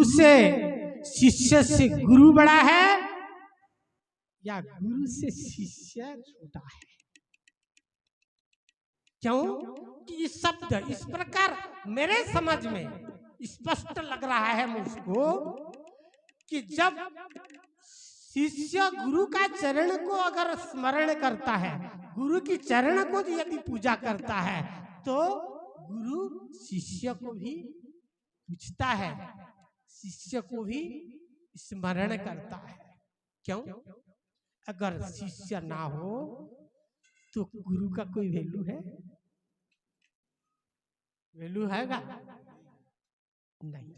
से शिष्य से गुरु बड़ा है या गुरु से शिष्य छोटा है? क्यों कि इस शब्द इस प्रकार मेरे समझ में स्पष्ट लग रहा है मुझको कि जब शिष्य गुरु का चरण को अगर स्मरण करता है, गुरु की चरण को यदि पूजा करता है, तो गुरु शिष्य को भी पूछता है, शिष्य को भी स्मरण करता है। क्यों? अगर शिष्य ना हो तो गुरु का कोई वैल्यू है? वैल्यू हैगा? नहीं।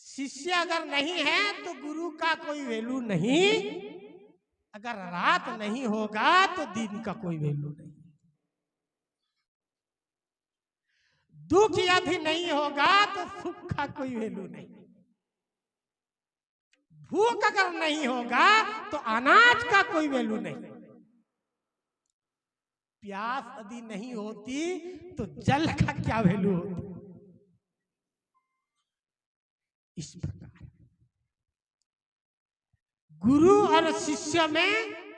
शिष्य अगर नहीं है तो गुरु का कोई वैल्यू नहीं। अगर रात नहीं होगा तो दिन का कोई वैल्यू नहीं। दुख यदि नहीं होगा तो सुख का कोई वैल्यू नहीं। भूख अगर नहीं होगा तो अनाज का कोई वैल्यू नहीं। प्यास यदि नहीं होती तो जल का क्या वैल्यू होती? इस प्रकार गुरु और शिष्य में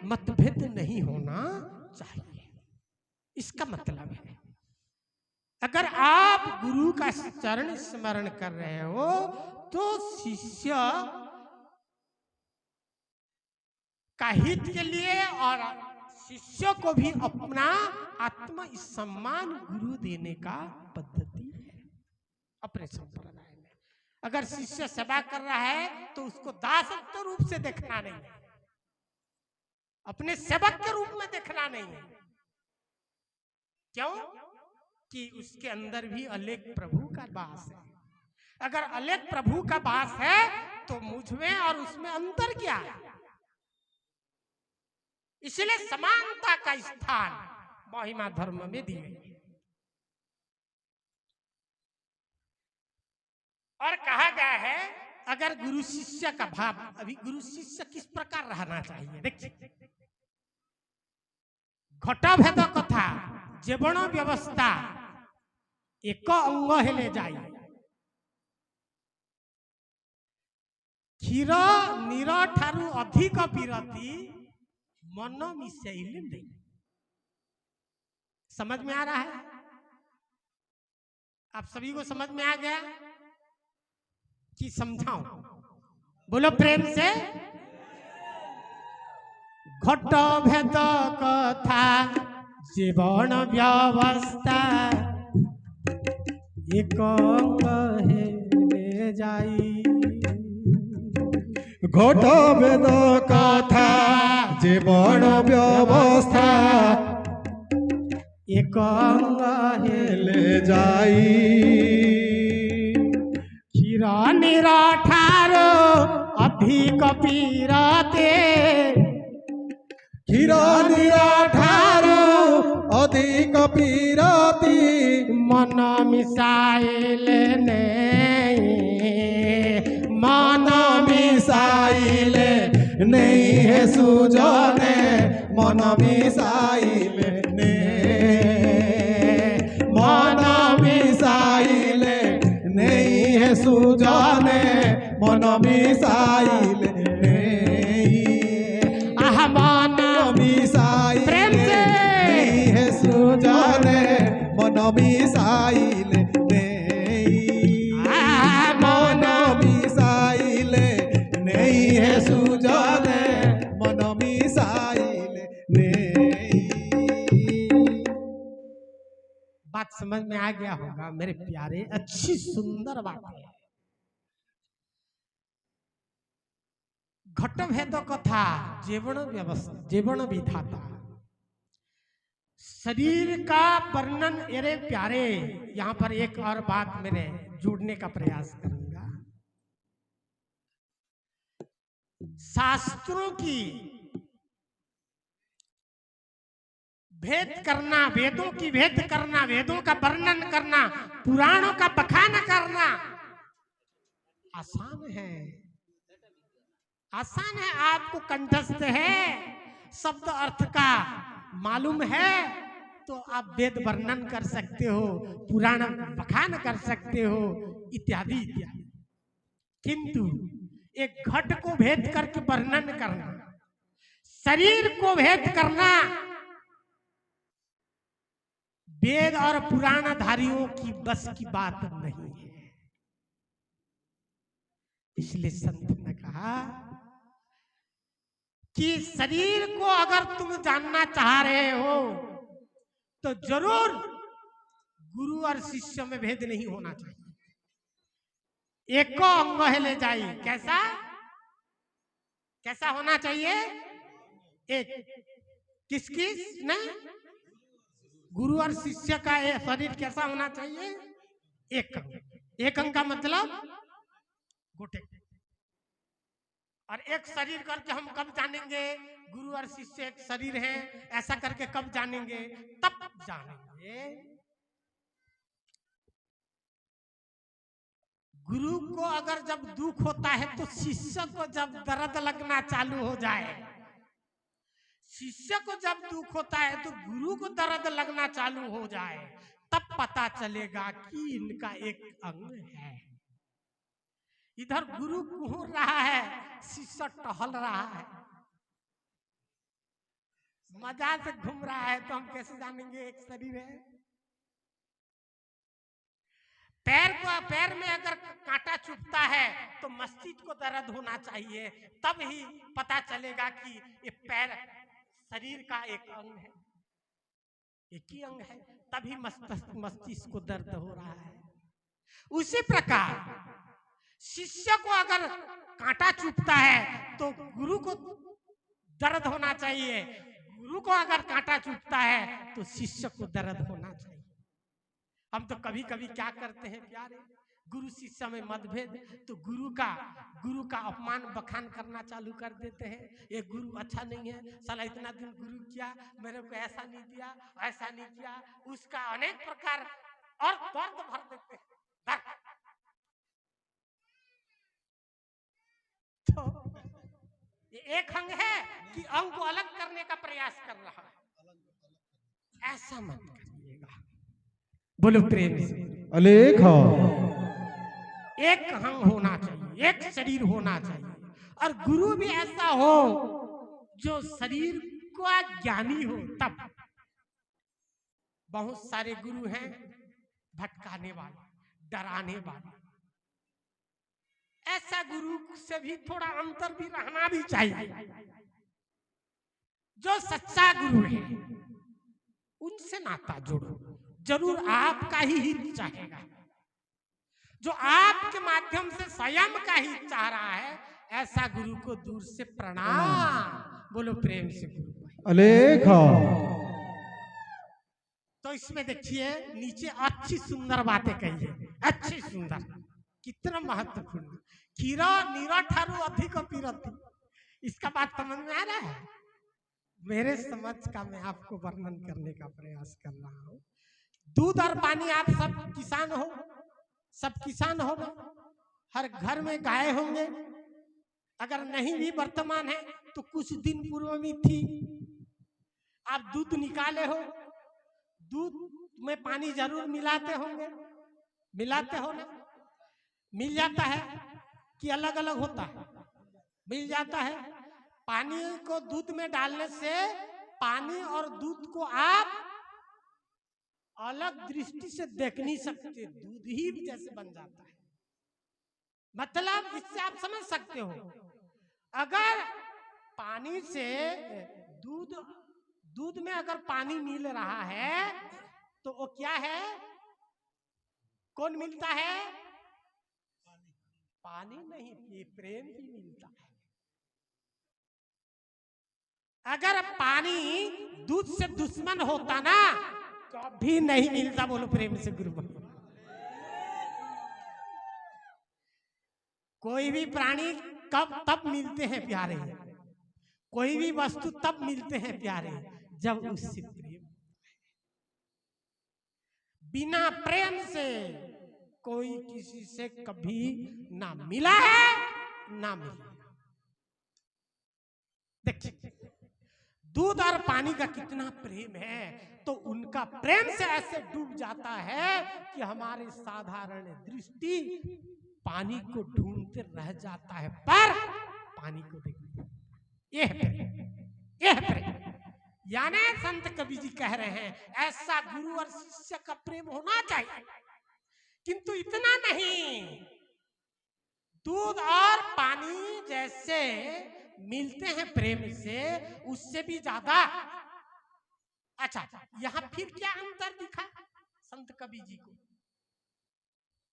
मतभेद नहीं होना चाहिए। इसका मतलब है अगर आप गुरु का चरण स्मरण कर रहे हो तो शिष्य का हित के लिए और शिष्य को भी अपना आत्म सम्मान गुरु देने का पद्धति है अपने संप्रदाय में। अगर शिष्य सेवा कर रहा है तो उसको दासत्व रूप से देखना नहीं है, अपने सेवक के रूप में देखना नहीं है। क्यों? कि उसके अंदर भी अलेख प्रभु का वास है। अगर अलेख प्रभु का वास है तो मुझ में और उसमें अंतर क्या है? इसलिए समानता का स्थान महिमा धर्म में दी गई है। और कहा गया है अगर गुरु शिष्य का भाव, अभी गुरु शिष्य किस प्रकार रहना चाहिए देखिए। घटभेद कथा जीवन व्यवस्था एक अंग हेले जाई, क्षीर नीर ठारू अधिक पीरती मन मिसैले नहीं। समझ में आ रहा है? आप सभी को समझ में आ गया कि समझाऊं? बोलो प्रेम से। घट भेद कथा जीवन व्यवस्था एक हेले जाई। घट भेद कथा जीवन व्यवस्था एक हेले जाई। क्षीर नीर ठारो अधिक पीरते, क्षीर नीर ठारो अधिक पीरती मन मिसाइले नहीं, मन मिसाइले नहीं है सुजने, मन मिसाइले मन मिसाइले नहीं है सुजने, मन मिसाइले आह मन मिसाइले प्रेम से नहीं है सुजने, मन मिसाइले मन मिसाइले नहीं है सुजने, मन मिसाइले बात समझ में आ गया होगा मेरे प्यारे। अच्छी सुंदर बात है। घट भेद कथा जीवन व्यवस्था जीवन विधाता, शरीर का वर्णन। अरे प्यारे, यहाँ पर एक और बात मैंने जोड़ने का प्रयास करूंगा। शास्त्रों की भेद करना, वेदों की भेद करना, वेदों का वर्णन करना, पुराणों का बखान करना आसान है, आसान है। आपको कंठस्थ है, शब्द अर्थ का मालूम है, तो आप वेद वर्णन कर सकते हो, पुराण बखान कर सकते हो, इत्यादि इत्यादि। किंतु एक घट को भेद करके वर्णन करना, शरीर को भेद करना, वेद और पुराणधारियों की बस की बात नहीं है। इसलिए संत ने कहा कि शरीर को अगर तुम जानना चाह रहे हो तो जरूर गुरु और शिष्य में भेद नहीं होना चाहिए। एको अंग है ले जाइए, कैसा कैसा होना चाहिए? एक किस किस ने? गुरु और शिष्य का शरीर कैसा होना चाहिए? एक अंग। एक अंग का मतलब गोटे। और एक शरीर करके हम कब जानेंगे गुरु और शिष्य एक शरीर है? ऐसा करके कब जानेंगे? तब जानेंगे गुरु को अगर जब दुख होता है तो शिष्य को जब दर्द लगना चालू हो जाए, शिष्य को जब दुख होता है तो गुरु को दर्द लगना चालू हो जाए, तब पता चलेगा कि इनका एक अंग है। इधर गुरु घूर रहा है, शिष्य टहल रहा है, मजा से घूम रहा है, तो हम कैसे जानेंगे एक शरीर है? पैर में अगर कांटा चुभता है तो मस्तिष्क को दर्द होना चाहिए, तब ही पता चलेगा कि ये पैर शरीर का एक अंग है, एक ही अंग है, तभी मस्तिष्क को दर्द हो रहा है। उसी प्रकार शिष्य को अगर कांटा चुभता है तो गुरु को दर्द होना चाहिए, गुरु को अगर कांटा चुभता है तो शिष्य को दर्द होना चाहिए। हम तो कभी कभी क्या करते हैं प्यारे, गुरु शिष्य में मतभेद, तो गुरु का अपमान बखान करना चालू कर देते हैं। ये गुरु अच्छा नहीं है, साला इतना दिन गुरु किया, मेरे को ऐसा नहीं दिया, ऐसा नहीं किया, उसका अनेक प्रकार और दर्द भर देते हैं। तो ये एक अंग है कि अंग को अलग करने का प्रयास कर रहा है, ऐसा मत करिएगा। बोलो प्रेम से अलेख एक अंग होना चाहिए, एक शरीर होना चाहिए, और गुरु भी ऐसा हो जो शरीर का ज्ञानी हो। तब बहुत सारे गुरु हैं भटकाने वाले, डराने वाले, ऐसा गुरु से भी थोड़ा अंतर भी रहना भी चाहिए। जो सच्चा गुरु है उनसे नाता जोड़ो, जरूर आपका ही हित चाहेगा। जो आपके माध्यम से स्वयं का हित चाह रहा है, ऐसा गुरु को दूर से प्रणाम। बोलो प्रेम से गुरु अलेख। तो इसमें देखिए नीचे अच्छी सुंदर बातें कही है, अच्छी सुंदर, कितना महत्वपूर्ण। कीरा नीरा ठारू अधिक पीरती, इसका बात समझ में आ रहा है? मेरे समझ का मैं आपको वर्णन करने का प्रयास कर रहा हूँ। दूध और पानी, आप सब किसान हो, सब किसान हो ना, हर घर में गाय होंगे, अगर नहीं भी वर्तमान है तो कुछ दिन पूर्व में थी। आप दूध निकाले हो, दूध में पानी जरूर मिलाते होंगे, मिलाते हो ना? मिल जाता है कि अलग अलग होता है? मिल जाता है। पानी को दूध में डालने से पानी और दूध को आप अलग दृष्टि से देख नहीं सकते, दूध ही जैसे बन जाता है। मतलब इससे आप समझ सकते हो, अगर पानी से दूध में अगर पानी मिल रहा है तो वो क्या है? कौन मिलता है? पानी नहीं, ये प्रेम ही मिलता है। अगर पानी दूध से दुश्मन होता ना, कभी नहीं मिलता। बोलो प्रेम से गुरु। कोई भी प्राणी तब मिलते हैं प्यारे, कोई भी वस्तु तब मिलते हैं प्यारे जब उससे प्रेम। बिना प्रेम से कोई किसी से कभी ना मिला है ना मिला। देखिए दूध और पानी का कितना प्रेम है, तो उनका प्रेम से ऐसे डूब जाता है कि हमारे साधारण दृष्टि पानी को ढूंढते रह जाता है, पर पानी को देखते। यह प्रेम, यह प्रेम। यानी संत कबीर जी कह रहे हैं ऐसा गुरु और शिष्य का प्रेम होना चाहिए, किंतु इतना नहीं। दूध और पानी जैसे मिलते हैं प्रेम से, उससे भी ज्यादा। अच्छा, यहां फिर क्या अंतर दिखा संत कबीर जी को?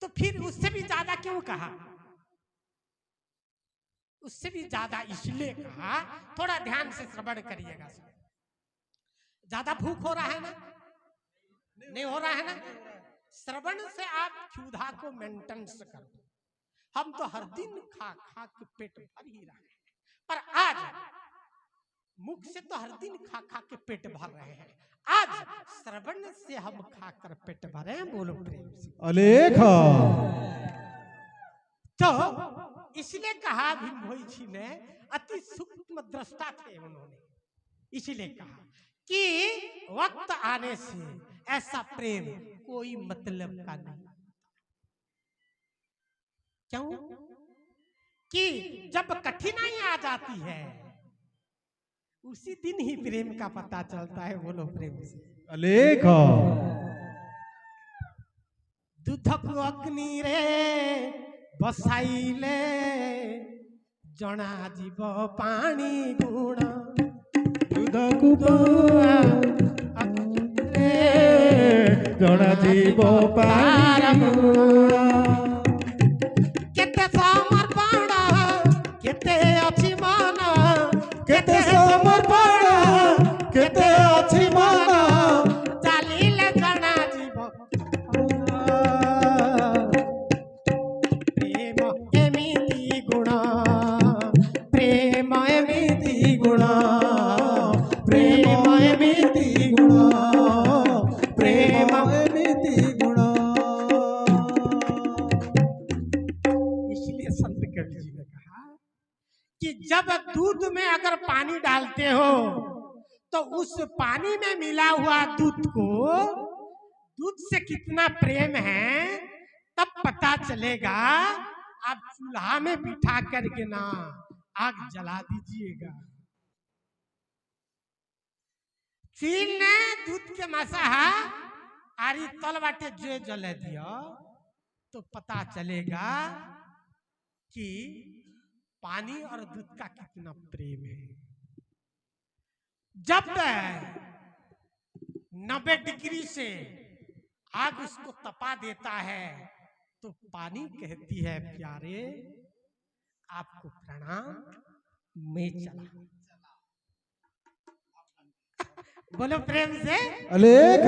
तो फिर उससे भी ज्यादा क्यों कहा? उससे भी ज्यादा इसलिए कहा, थोड़ा ध्यान से श्रवण करिएगा। ज्यादा भूख हो रहा है ना? नहीं हो रहा है ना? श्रवण से आप क्षुधा को मेंटेन कर दो। हम तो हर दिन खा खा के पेट भर ही रहे हैं, पर आज मुख से तो हर दिन खा खा के पेट भर रहे हैं, आज श्रवण से हम खाकर पेट भरे हैं। बोलो प्रेम से अलेख। तो इसलिए कहा भीम भोई जी ने, अति सूक्ष्म दृष्टा थे उन्होंने, इसलिए कहा कि वक्त आने से ऐसा प्रेम कोई मतलब का नहीं। क्यों? कि जब कठिनाई आ जाती है उसी दिन ही प्रेम का पता चलता है। बोलो प्रेम से अलेख। दुधक अग्नि रे बसाइले जना जीव पानी गुण। दूधकु जड़ा जीव पानी केते समर्पण केते अछि मन, केते समर्पण केते अछि मन, चालिले जना जीव प्रेम एमिति गुण, प्रेम एमिति गुण, प्रेम एमिति गुण, प्रेम एमिति गुण। इसलिए संत कबीर जी ने कहा कि जब दूध में अगर पानी डालते हो तो उस पानी में मिला हुआ दूध को, दूध से कितना प्रेम है तब पता चलेगा। आप चूल्हा में बिठा करके ना आग जला दीजिएगा। चीन ने दूध के मसा आरी तल बाटे जो जले दिया तो पता चलेगा कि पानी और दूध का कितना प्रेम है। जब 90 डिग्री से आग उसको तपा देता है तो पानी कहती है प्यारे आपको प्रणाम, मैं चला। बोलो प्रेम से अलेख।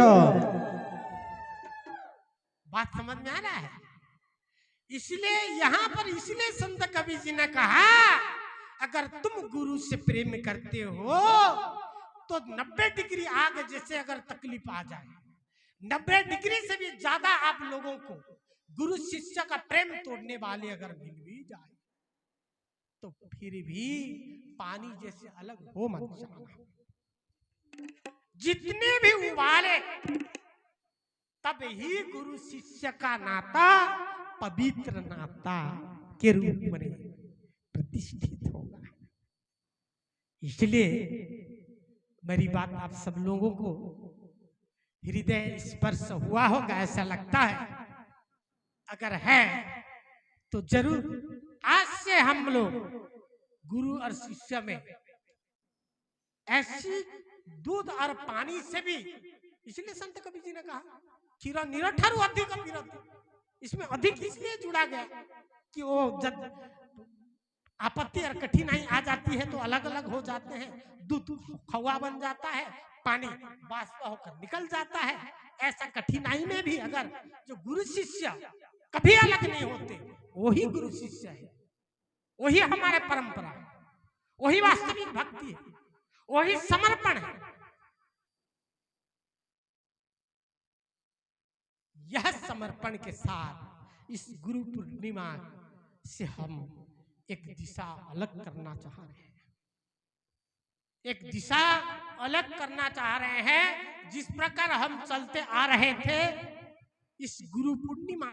बात समझ में आ रहा है? इसलिए यहां पर इसलिए संत कबीर जी ने कहा अगर तुम गुरु से प्रेम करते हो तो 90 डिग्री आग जैसे अगर तकलीफ आ जाए, 90 डिग्री से भी ज्यादा आप लोगों को गुरु शिष्य का प्रेम तोड़ने वाले अगर मिल भी जाए तो फिर भी पानी जैसे अलग हो मत जाना। जितने भी उबाले तब ही गुरु शिष्य का नाता पवित्र नाता के रूप में प्रतिष्ठित होगा। इसलिए मेरी बात आप सब लोगों को हृदय स्पर्श हुआ होगा ऐसा लगता है। अगर है तो जरूर आज से हम लोग गुरु और शिष्य में ऐसी दूध और पानी से भी, इसलिए संत कबीर जी ने कहा क्षीर निरठारु अधिक विरति, इसमें अधिक इसलिए जुड़ा गया कि वो जब आपत्ति और कठिनाई आ जाती है तो अलग अलग हो जाते हैं। दूध खवा बन जाता है, पानी बाष्प होकर निकल जाता है। ऐसा कठिनाई में भी अगर जो गुरु शिष्य कभी अलग नहीं होते, वही गुरु शिष्य है, वही हमारे परंपरा है, वही वास्तविक भक्ति है, वही समर्पण है। यह समर्पण के साथ इस गुरु पूर्णिमा से हम एक दिशा अलग करना चाह रहे हैं, एक दिशा अलग करना चाह रहे हैं। जिस प्रकार हम चलते आ रहे थे इस गुरु पूर्णिमा